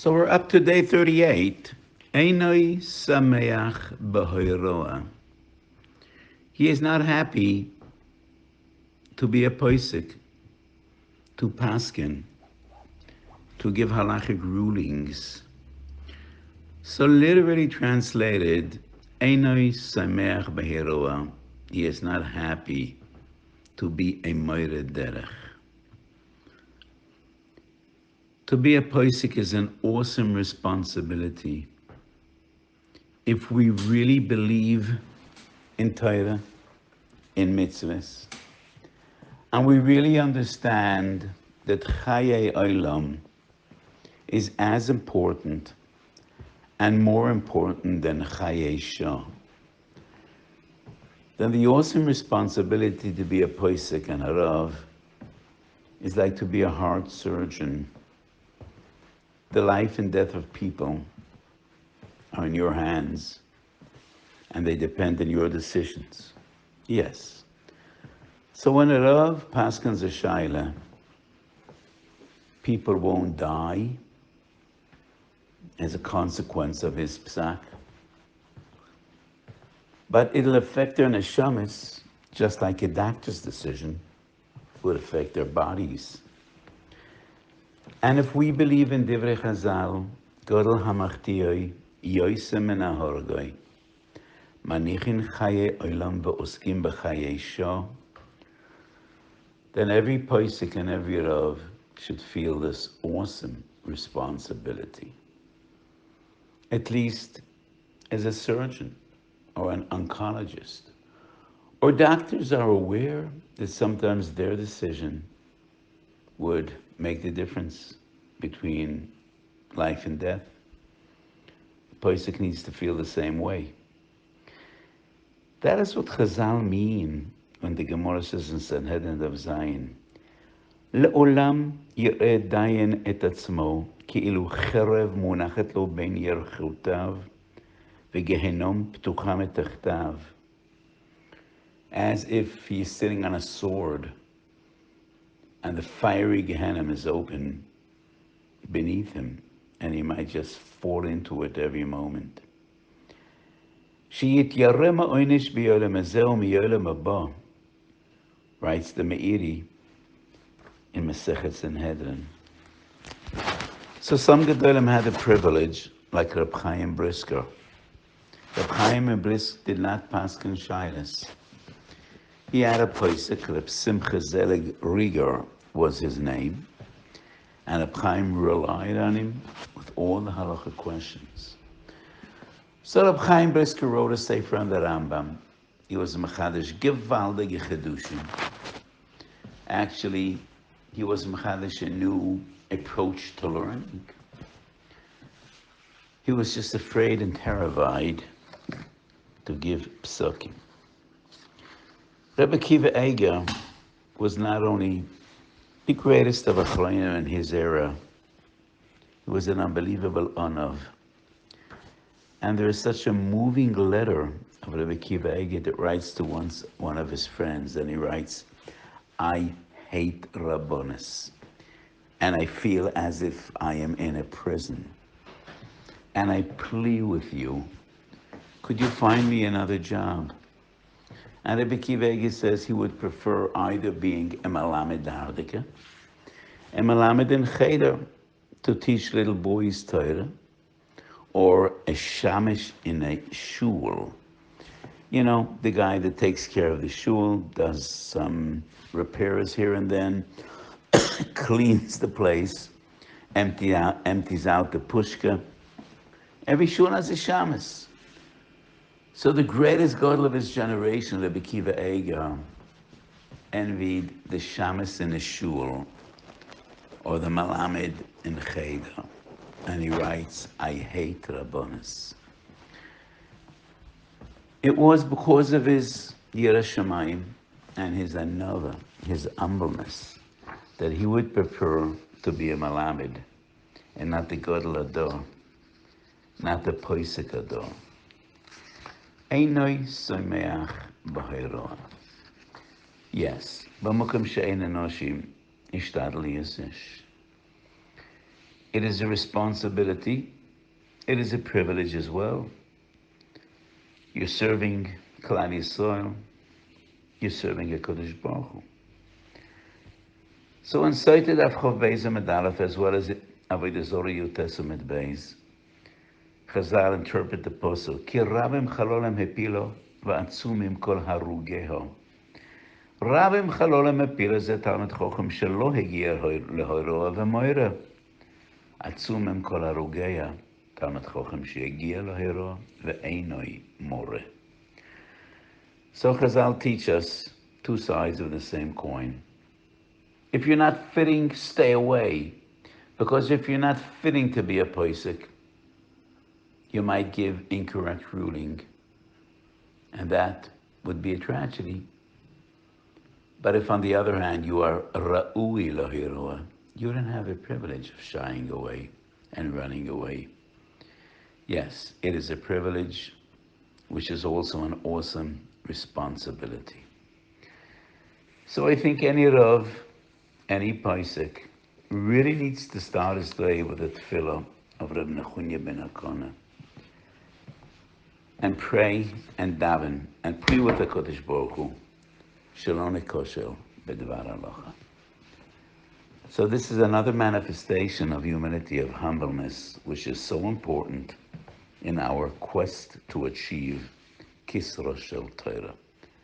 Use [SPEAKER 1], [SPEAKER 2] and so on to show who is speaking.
[SPEAKER 1] So we're up to day 38. Eino Sameach b'hoiroa. He is not happy to be a poisik, to paskin, to give halachic rulings. So literally translated, Eino Sameach b'hoiroa. He is not happy to be a moire derech. To be a poisik is an awesome responsibility. If we really believe in Torah, in mitzvahs, and we really understand that Chaye Olam is as important and more important than Chaye Shah, then the awesome responsibility to be a poisek and a rav is like to be a heart surgeon. The life and death of people are in your hands, and they depend on your decisions. Yes. So when a Rav paskins a shaila, people won't die as a consequence of his psak, but it'll affect their neshamas just like a doctor's decision would affect their bodies. And if we believe in Divrei Chazal, Godel Hamachtiyoi, Yoisem and Ahorgoi, Manichin Chaye Olam Ve'oskim B'Chaye Shah, then every Poisik and every Rav should feel this awesome responsibility. At least as a surgeon or an oncologist. Or doctors are aware that sometimes their decision would make the difference between life and death. The Poisik needs to feel the same way. That is what Chazal mean when the Gemara says in Sanhedrin of Zion, Le'olam yireh dayan et atzmo ki'ilu cherev munachet lo ben yerchotav v'gehenom ptucha metachtav. As if he's sitting on a sword and the fiery Gehenna is open beneath him and he might just fall into it every moment. Sheyityarem ha'onesh b'yolam hazeh u'miyolam haba, writes the Meiri in Masechet Sanhedrin. So some Gedolim had the privilege, like Reb Chaim Brisker. Reb Chaim Brisker did not paskin shaylas. He had a poisek, Reb Simcha Zelig Rieger was his name, and Reb Chaim relied on him with all the halacha questions. So Reb Chaim Brisker wrote a sefer on the Rambam. He was a mechadish gewaldige chedushim. Actually, he was mechadish a new approach to learning. He was just afraid and terrified to give psukim. Rebbe Kiva Eger was not only the greatest of Achronim in his era, he was an unbelievable onav. And there is such a moving letter of Rebbe Kiva Eger that writes to one of his friends, and he writes, I hate Rabbonis, and I feel as if I am in a prison. And I plea with you, could you find me another job? And Rebbe Kiva Eger says he would prefer either being a Malamed Dardika, a Malamed in Cheder to teach little boys Torah, or a Shamish in a shul. You know, the guy that takes care of the shul, does some repairs here and then, cleans the place, empties out the pushka. Every shul has a shamus. So the greatest gadol of his generation, Rebbe Kiva Eger, envied the shamus in the shul or the malamed in Cheder. And he writes, I hate Rabbonis. It was because of his Yireh Shamayim and his another, his humbleness, that he would prefer to be a Malamed and not the Gadol Ador, not the Poisek Ador. Eino Sameach b'hoiroa. Yes, b'mokum she'ein enoshim ishtadel yisesh. It is a responsibility. It is a privilege as well. You're serving Klal Yisrael. You're serving a Kodesh Baruch Hu. So in Sotah Daf Chav Beis Amud Aleph, as well as Avodah Zorah Yutes Amud Beis, Chazal interpret the pasuk, Ki rabim chalolem hepilo va'atzumim kol harugeho. Rabim chalolem hepilo ze Talmid Chochem shelo hegiya lehoiro v'moira. Atzumim kol harugeya. Talmid Chochem shegiya lehoiro ve'einoi more. So Chazal teach us two sides of the same coin. If you're not fitting, stay away. Because if you're not fitting to be a posek, you might give incorrect ruling, and that would be a tragedy. But if on the other hand you are ra'ui lahirua, you don't have a privilege of shying away and running away. Yes, it is a privilege, which is also an awesome responsibility. So I think any Rav, any Paisik, really needs to start his day with a tefillah of Reb Nechunya ben Hakana, and pray and daven and plead with the Kodesh Baruch Hu, Shalom Koshel B'Dvar Halacha. So this is another manifestation of humility, of humbleness, which is so important in our quest to achieve Kisra Shel Torah.